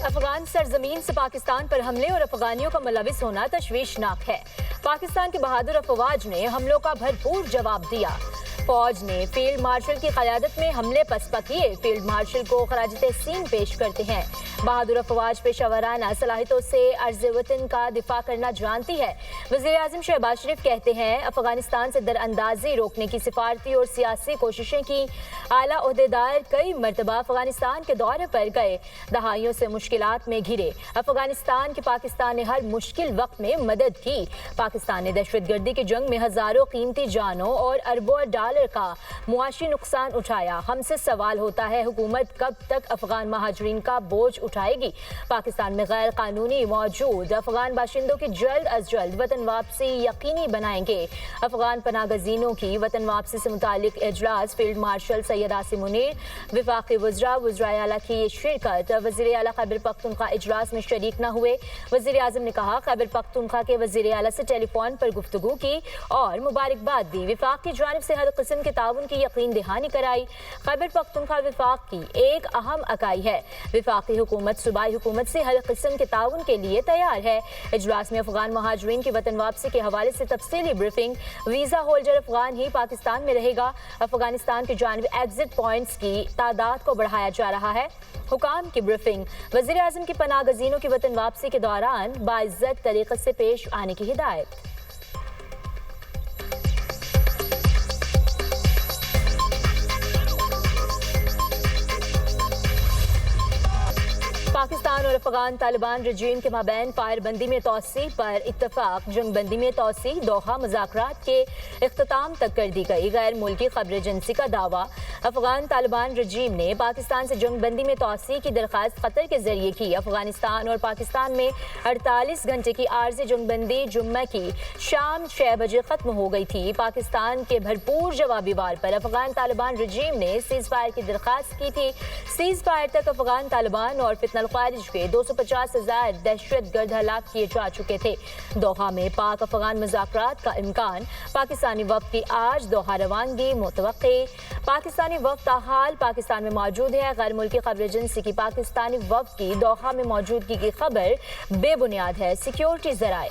अफगान सरजमीन से पाकिस्तान पर हमले और अफगानियों का मुलविस होना तशवीशनाक है। पाकिस्तान की बहादुर अफवाज ने हमलों का भरपूर जवाब दिया। फौज ने फील्ड मार्शल की क़यादत में हमले पसपा किए। फील्ड मार्शल को खराज तहसीन पेश करते हैं। बहादुर अफवाज पेशावराना सलाहियतों से अर्ज़ वतन का दिफा करना जानती है। वज़ीर आज़म शहबाज शरीफ कहते हैं, अफगानिस्तान से दरअंदाजी रोकने की सिफारती और सियासी कोशिशें की। आला ओहदेदार कई मरतबा अफगानिस्तान के दौरे पर गए। दहाइयों से मुश्किलात में घिरे अफगानिस्तान की पाकिस्तान ने हर मुश्किल वक्त में मदद की। पाकिस्तान ने दहशतगर्दी की जंग में हज़ारों कीमती जानों और अरबों डॉलर का मुआशी नुकसान उठाया। हमसे सवाल होता है, हुकूमत कब तक अफगान महाजरीन का बोझ उठाएगी? पाकिस्तान में गैर कानूनी मौजूद अफगान बाशिंदों की जल्द अज जल्द वतन वापसी यकीनी बनाएंगे। अफगान पनागजीनों की वतन वापसी से मुतालिक इजलास फील्ड मार्शल सैयद आसिम मुनीर, वफाकी वज़राए आला की शिरकत। वज़ीर आला खैबर पख्तूनख्वा इजलास में शरीक न हुए। वज़ीर आज़म ने कहा, खैबर पख्तूनख्वा के वज़ीर आला से टेलीफोन पर गुफ्तगू की और मुबारकबाद दी। वफाक की जानिब से हर किस्म के ताउन की यकीन दहानी कराई। खैबर पख्तूनख्वा वफाक की एक अहम इकाई है। वफाकी हुकूमत सूबाई हुकूमत से हर किस्म के ताउन के लिए तैयार है। इजलास में अफगान महाजरीन की वतन वापसी के हवाले से तफसीली ब्रीफिंग। वीज़ा होल्डर अफगान ही पाकिस्तान में रहेगा। अफगानिस्तान की जानिब एग्जिट पॉइंट्स की तादाद को बढ़ाया जा रहा है। हुकाम की ब्रीफिंग। वज़ीर आज़म की पनागज़ीनों की वतन वापसी के दौरान बाइज्जत तरीक़े से पेश आने की हिदायत। पाकिस्तान और अफगान तालिबान रजीम के माबैन फायरबंदी में तोसी पर इत्तफाक। जंगबंदी में तोसी दोहा मुज़ाकरात के इख्तिताम तक कर दी गई। गैर मुल्की खबर एजेंसी का दावा, अफगान तालिबान रजीम ने पाकिस्तान से जंगबंदी में तोसी की दरख्वास्त कतर के जरिए की। अफगानिस्तान और पाकिस्तान में 48 घंटे की आर्जी जंगबंदी जुम्मे की शाम 6 बजे खत्म हो गई थी। पाकिस्तान के भरपूर जवाबी वार पर अफगान तालिबान रजीम ने सीज़ फायर की दरख्वास्त की थी। सीज़ फायर तक अफगान तालिबान और फितनल खारिज के 250,000 दहशतगर्द हलाक किए जा चुके थे। दोहा में पाक अफगान मुज़ाकरात का इम्कान। पाकिस्तानी वफ़द की आज दोहा रवानगी मुतवक्के। पाकिस्तानी वफ़द ताहाल पाकिस्तान में मौजूद है। गैर मुल्की खबर एजेंसी की पाकिस्तानी वफ़द की दोहा में मौजूदगी की खबर बेबुनियाद है। सिक्योरिटी ज़राए।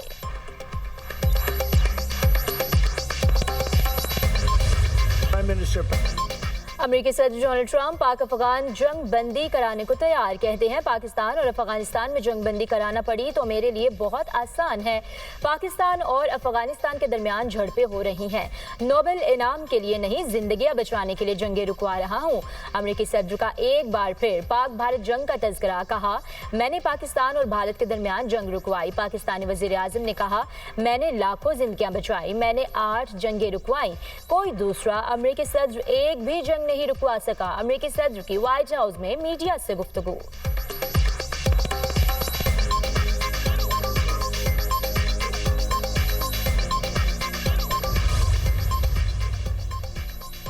अमेरिकी सदर डोनाल्ड ट्रंप पाक अफगान जंग बंदी कराने को तैयार। कहते हैं, पाकिस्तान और अफगानिस्तान में जंग बंदी कराना पड़ी तो मेरे लिए बहुत आसान है। पाकिस्तान और अफगानिस्तान के दरमियान झड़पें हो रही हैं। नोबेल इनाम के लिए नहीं, जिंदगियां बचाने के लिए जंगें रुकवा रहा हूं। अमेरिकी सदर का एक बार फिर पाक भारत जंग का तज़किरा। कहा, मैंने पाकिस्तान और भारत के दरमियान जंग रुकवाई। पाकिस्तानी वज़ीर आज़म ने कहा, मैंने लाखों जिंदगियां बचाई, मैंने 8 जंगें रुकवाई। कोई दूसरा अमेरिकी सदर एक भी जंग नहीं रुकवा सका। अमेरिकी सदर की व्हाइट हाउस में मीडिया से गुफ्तगू।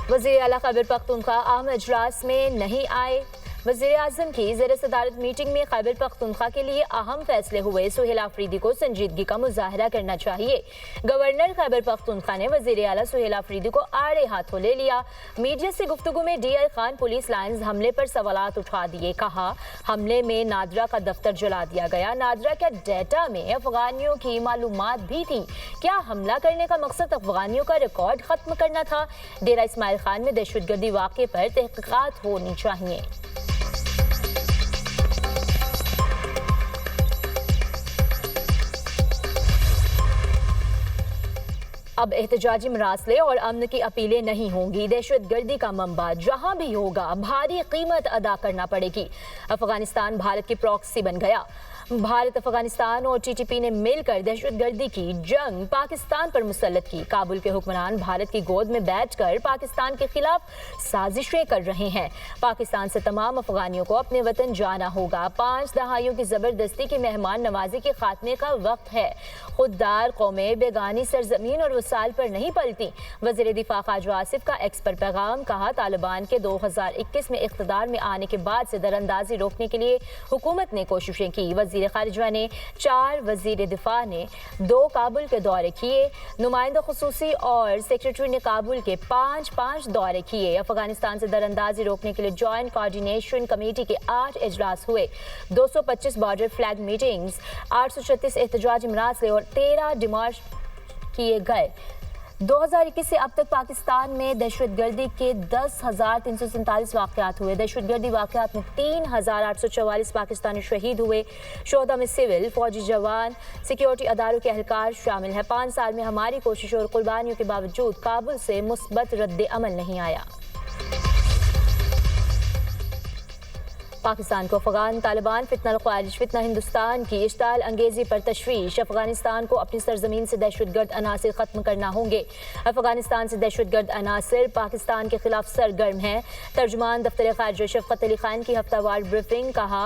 वज़ीर आला खैबर पख्तूनख्वा अहम इजलास में नहीं आए। वज़ीर आज़म की ज़ेर सदारत मीटिंग में खैबर पख्तूनख्वा के लिए अहम फैसले हुए। सुहेल आफरीदी को संजीदगी का मुजाहरा करना चाहिए। गवर्नर खैबर पख्तूनख्वा ने वज़ीर आला सुहेल आफरीदी को आड़े हाथों ले लिया। मीडिया से गुफ्तगू में DI खान पुलिस लाइन्स हमले पर सवालात उठा दिए। कहा, हमले में नादरा का दफ्तर जला दिया गया। नादरा के डेटा में अफगानियों की मालूमात भी थी। क्या हमला करने का मकसद अफगानियों का रिकॉर्ड खत्म करना था? डेरा इस्माइल खान में दहशतगर्दी वाक़े पर तहक़ीक़ात होनी चाहिए। अब एहतजाजी मरासले और अमन की अपीलें नहीं होंगी। दहशतगर्दी का मंबा जहां भी होगा भारी कीमत अदा करना पड़ेगी। अफगानिस्तान भारत की प्रॉक्सी बन गया। भारत, अफगानिस्तान और TTP ने मिलकर दहशतगर्दी की जंग पाकिस्तान पर मुसल्लत की। काबुल के हुक्मरान भारत की गोद में बैठकर पाकिस्तान के खिलाफ साजिशें कर रहे हैं। पाकिस्तान से तमाम अफगानियों को अपने वतन जाना होगा। 5 दहाइयों की जबरदस्ती की मेहमान नवाजी के खात्मे का वक्त है। खुददार कौमें बेगानी सरजमीन और वसाइल पर नहीं पलती। वज़ीर दिफा ख्वाजा आसिफ का एक्स पर पैगाम। कहा, तालिबान के 2021 में इख्तिदार में आने के बाद से दरअंदाजी रोकने के लिए हुकूमत ने कोशिशें की। वज़ीर वज़ीर ख़ारिजा ने 4, वज़ीर दिफा ने 2 काबुल के दौरे किए। नुमाइंदा खुसूसी और सेक्रेटरी ने काबुल के 5 दौरे किए। अफगानिस्तान से दरअंदाजी रोकने के लिए जॉइंट कोऑर्डिनेशन कमेटी के 8 इजलास हुए। 225 बॉर्डर फ्लैग मीटिंग्स, 836 एहतजाजी मरासले और 13 डिमार्च किए गए। 2021 से अब तक पाकिस्तान में दहशतगर्दी के 10,347 वाक़यात हुए। दहशतगर्दी वाक़यात में 3,844 पाकिस्तानी शहीद हुए। शोहदा में सिविल, फौजी जवान, सिक्योरिटी अदारों के अहलकार शामिल हैं। 5 साल में हमारी कोशिशों और कुर्बानियों के बावजूद काबुल से मुस्बत रद्द अमल नहीं आया। पाकिस्तान को अफगान तालिबान फितना ख्वारिज फितना हिंदुस्तान की इश्ताल अंगेजी पर तशवीश। अफगानिस्तान को अपनी सरजमीन से दहशतगर्द अनासिर खत्म करना होंगे। अफगानिस्तान से दहशतगर्द अनासिर पाकिस्तान के खिलाफ सरगर्म हैं। तर्जुमान दफ्तर खारिजा शफकत अली खान की हफ्तावार ब्रीफिंग। कहा,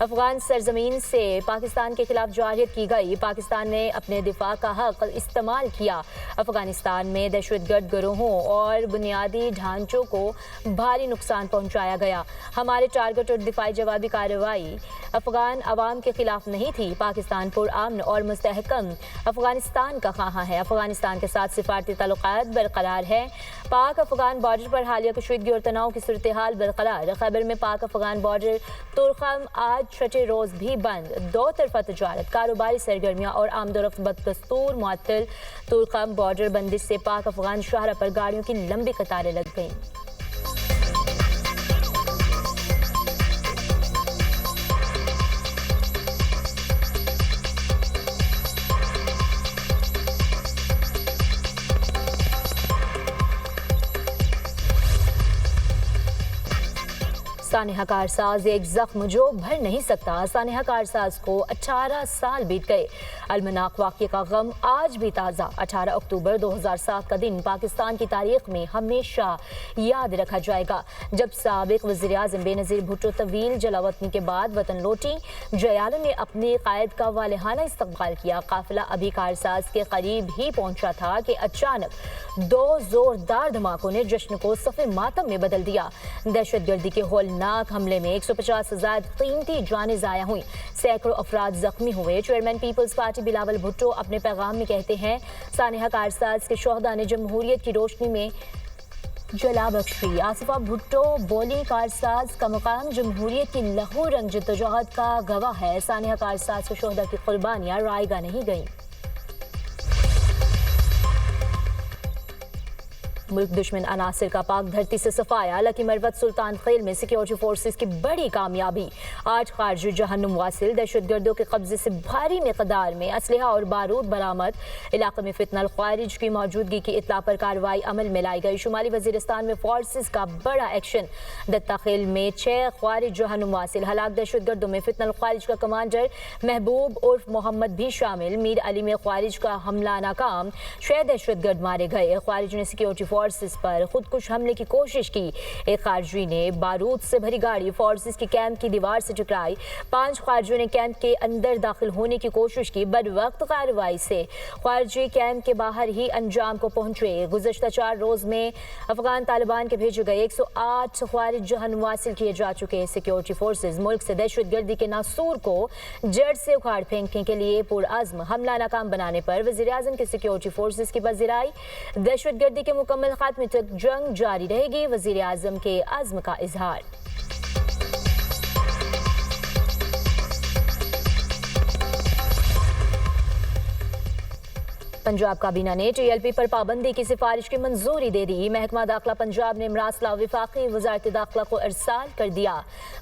अफगान सरजमीन से पाकिस्तान के खिलाफ जारियत की गई। पाकिस्तान ने अपने दिफा का हक इस्तेमाल किया। अफगानिस्तान में दहशतगर्द गिरोहों और बुनियादी ढांचों को भारी नुकसान पहुंचाया गया। हमारे टारगेट और दिफाई जवाबी कार्रवाई अफगान अवाम के खिलाफ नहीं थी। पाकिस्तान पुरअमन और मुस्तहकम अफगानिस्तान का ख़्वाह है। अफगानिस्तान के साथ सिफारती ताल्लुकात बरकरार है। पाक अफगान बॉर्डर पर हालिया कशीदगी और तनाव की सूरत हाल बरकरार। खैबर में पाक अफगान बॉर्डर तुरखम आज 6 रोज़ भी बंद। 2 तरफा तजारत, कारोबारी सरगर्मियाँ और आमदोरफ्त बदस्तूर मुअत्तल। तुरखम बॉर्डर बंदिश से पाक अफगान शाहरा पर गाड़ियों की लंबी कतारें लग गईं। सानिहा कारसाज एक जख्म जो भर नहीं सकता। सानिहा कारसाज को 18 साल बीत गए। अलमनाक वाक़े का गम आज भी ताज़ा। 18 अक्टूबर 2007 का दिन पाकिस्तान की तारीख में हमेशा याद रखा जाएगा, जब साबिक वज़ीर आज़म बेनज़ीर भुट्टो तवील जलावतनी के बाद वतन लौटी। जयालों ने अपने कायद का वालेहाना इस्तकबाल किया। काफिला अभी कारसाज के करीब ही पहुंचा था कि अचानक 2 जोरदार धमाकों ने जश्न को सफ़े मातम में बदल दिया। दहशतगर्दी के होलनाक हमले में 150 से ज़ायद कीमती जानें ज़ाया हुई, सैकड़ों अफराद जख्मी हुए। Chairman Peoples Party Bilawal Bhutto अपने पैगाम में कहते हैं, सानिहा कारसाज के शोहदा ने जमहूरियत की रोशनी में जला बख्शी। आसिफा भुट्टो बोली, कारसाज का मकाम जमहूरियत की लहू रंग जद्दोजहद का गवाह है। सानिहा कारसाज के शोहदा की कुर्बानियां रायगा नहीं गईं। मुल्क दुश्मन अनासिर का पाक धरती से सफाया। लकी मरवत सुल्तान खेल में सिक्योरिटी फोर्सेस की बड़ी कामयाबी। 8 खारजी जहन्नुम वासिल। दहशतगर्दों के कब्जे से भारी मिकदार में असलहा और बारूद बरामद। इलाके में फितना ख्वारिज की मौजूदगी की इत्ला पर कार्रवाई अमल में लाई गई। शुमाली वजीरिस्तान में फोर्सेस का बड़ा एक्शन। दत्ता खेल में 6 ख्वारिज जहन्नुम वासिल हलाक। दहशतगर्दों में फितना ख्वारिज का कमांडर महबूब उर्फ मोहम्मद भी शामिल। मीर अली में ख्वारिज का हमला नाकाम। 6 दहशतगर्द मारे गए। ख्वारिज ने सिक्योरिटी फोर्सेस पर खुदकुश हमले की कोशिश की। एक खारजी ने बारूद से भरी गाड़ी फोर्सेस के कैंप की दीवार से टकराई। 5 खारजियों ने कैंप के अंदर दाखिल होने की कोशिश की। बदवक्त कार्रवाई से खारजी कैंप के बाहर ही अंजाम को पहुंचे। गुज़श्ता 4 रोज में अफगान तालिबान के भेजे गए 108 खारिज जहन्नुम वासिल किए जा चुके। सिक्योरिटी फोर्सेस मुल्क से दहशतगर्दी के नासूर को जड़ से उखाड़ फेंकने के लिए पुरअज़्म। हमला नाकाम बनाने पर वज़ीर आज़म के सिक्योरिटी फोर्सेस की पज़िराई। दहशतगर्दी के मुकम्मल खात्मे तक जंग जारी रहेगी। वज़ीर आज़म के अज़्म का इजहार। पंजाब काबीना ने TLP पर पाबंदी की सिफारिश की मंजूरी दे दी। महकमा दाखिला पंजाब ने मरासला वफाकी वज़ारत दाखिला को इरसाल कर दिया।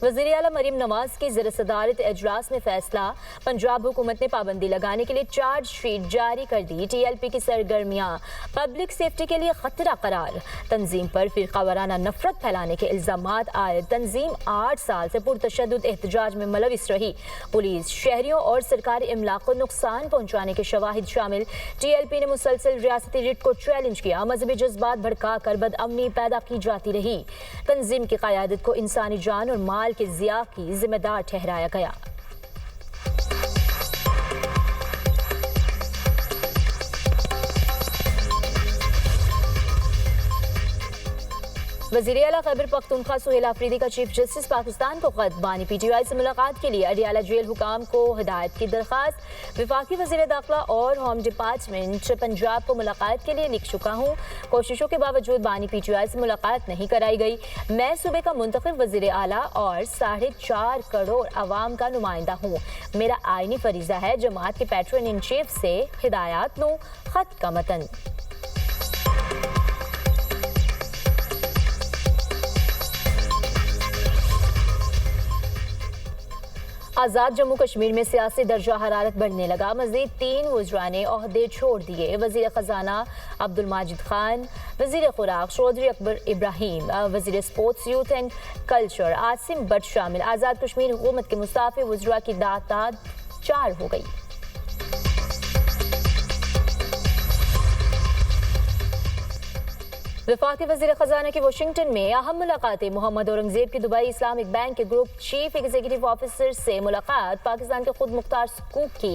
वज़ीर आला मरीम नवाज की ज़र सदारत इजलास में फैसला। पंजाब हुकूमत ने पाबंदी लगाने के लिए चार्जशीट जारी कर दी। TLP की सरगर्मियाँ पब्लिक सेफ्टी के लिए खतरा करार। तंजीम पर फिरका वाराना नफरत फैलाने के इल्ज़ामात आए। तंजीम 8 साल से पुरतशद्दुद एहतजाज में मुलविस रही। पुलिस, शहरियों और सरकारी इमलाक को नुकसान पहुँचाने के शवाहिद शामिल। TLP ने मुसलसल रियासती रिट को चैलेंज किया। मजहबी जज्बात भड़का कर बदअमनी पैदा की जाती रही। तंजीम की क़यादत को इंसानी जान और माल के ज़िया की जिम्मेदार ठहराया गया। वज़ीर आला खैबर पख्तूनख्वा सुहेल आफरीदी का चीफ जस्टिस पाकिस्तान को खत, बानी PTI से मुलाकात के लिए अडियाला जेल हुकाम को हिदायत की दरख्वास्त। वफाकी वज़ीर दाखिला और होम डिपार्टमेंट पंजाब को मुलाकात के लिए लिख चुका हूँ। कोशिशों के बावजूद बानी PTI से मुलाकात नहीं कराई गई। मैं सूबे का मुंतखब वज़ीर आला और 4.5 करोड़ आवाम का नुमाइंदा हूँ। मेरा आईनी फरीजा है जमात के पैट्रन इन चीफ से हिदायत लूँ। खत का मतन। आज़ाद जम्मू कश्मीर में सियासी दर्जा हरारत बढ़ने लगा। मज़ीद 3 वज़रा ने ओहदे छोड़ दिए। वज़ीर ख़जाना अब्दुल माजिद खान, वज़ीर खुराक चौधरी अकबर इब्राहिम, वज़ीर sports youth and culture Asim Bhatt शामिल। आज़ाद कश्मीर हुकूमत के मुस्ताफ़ी वज़रा की तादाद 4 हो गई। वफाकी वज़ीर ख़जाना की वाशिंगटन में अहम मुलाकातें। मोहम्मद औरंगज़ेब की दुबई इस्लामिक बैंक के ग्रुप चीफ एग्जीक्यूटिव ऑफिसर से मुलाकात। पाकिस्तान के खुद मुख्तार सुकूक की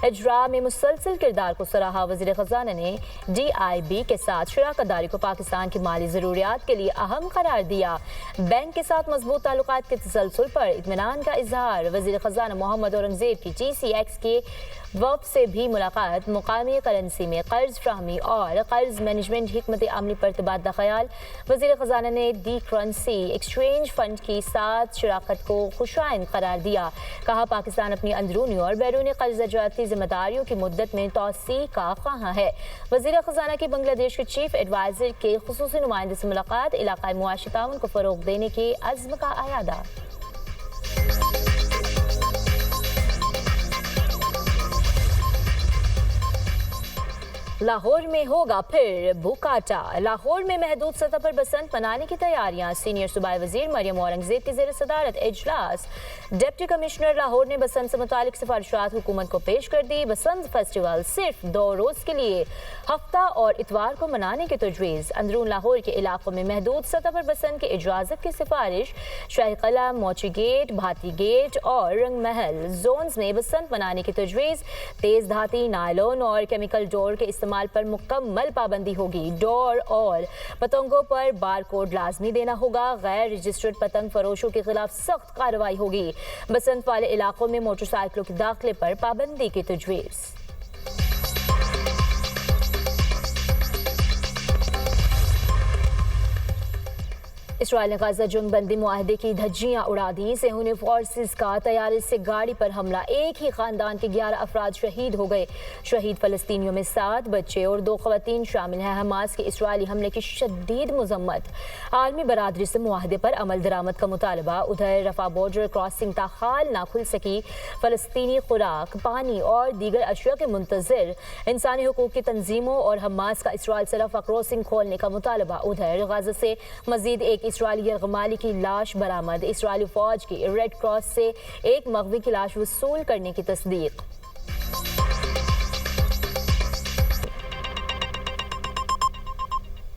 इजरा में मुसलसल किरदार को सराहा। वज़ीर ख़जाना ने DIB के साथ शराकतदारी को पाकिस्तान की माली ज़रूरियात के लिए अहम करार दिया। बैंक के साथ मजबूत ताल्लुकात के तसलसल पर इत्मीनान का इजहार। वज़ीर ख़जाना मोहम्मद औरंगज़ेब की GCX के वफ़द से भी मुलाकात। मुकामी करेंसी में कर्ज फ्राहमी और कर्ज मैनेजमेंट हिकमत अमली पर तबादला ख्याल। वज़ीर ख़जाना ने दी करेंसी एक्सचेंज फंड की साथ शराकत को खुशाइन करार दिया। कहा पाकिस्तान अपनी अंदरूनी और बैरूनी कर्जा जाती जिम्मेदारियों की मुद्दत में तोसी का ख्वाह है। वज़ीर ख़जाना की बांग्लादेश के चीफ एडवाइज़र के खुसूसी नुमाइंदे से मुलाकात। इलाक़ाई मुआशी ताउन को फ़रोग़ देने के अज़्म का अयादा। लाहौर में होगा फिर बुकाटा। लाहौर में महदूद सतह पर बसंत मनाने की तैयारियां। सीनियर सूबाई वजीर मरियम औरंगजेब की ज़ेर सदारत इजलास। डिप्टी कमिश्नर लाहौर ने बसंत से मुतालिक सिफारिशात हुकूमत को पेश कर दी। बसंत फेस्टिवल सिर्फ 2 रोज के लिए हफ्ता और इतवार को मनाने की तजवीज़। अंदरून लाहौर के इलाकों में महदूद सतह पर बसंत की इजाज़त की सिफारिश। शाही कला, मोची गेट, भाती गेट और रंग महल जोन्स में बसंत मनाने की तजवीज़। तेज धाती, नायलॉन और केमिकल डोर के इस्तेमाल पर मुकम्मल पाबंदी होगी। डोर और पतंगों पर बार कोड लाजमी देना होगा। गैर रजिस्टर्ड पतंग फरोशों के खिलाफ सख्त कार्रवाई होगी। बसंत वाले इलाकों में मोटरसाइकिलों के दाखिले पर पाबंदी की तजवीज़। इसराइल ने गाजा जंग बंदी मुआहदे की धज्जियां उड़ा दी। सेहूनी फोर्सेस का तैयारे से गाड़ी पर हमला। एक ही खानदान के 11 अफराद शहीद हो गए। शहीद फलस्तीनियों में 7 बच्चे और 2 खवातीन शामिल हैं। हमास के इसराइली हमले की शदीद मजम्मत। आलमी बरादरी से मुआहदे पर अमल दरामद का मुतालबा। उधर रफा बॉर्डर क्रॉसिंग ताहाल ना खुल सकी। फलस्तीनी खुराक, पानी और दीगर अशिया के मुंतजर। इंसानी हुकूक की तंजीमों और हमास का इसराइल से रफा क्रॉसिंग खोलने का मुतालबा। उधर गाजा से मजीद एक इसराइली यरगमाली की लाश बरामद। इसराइली फौज की रेड क्रॉस से एक मगवी की लाश वसूल करने की तस्दीक।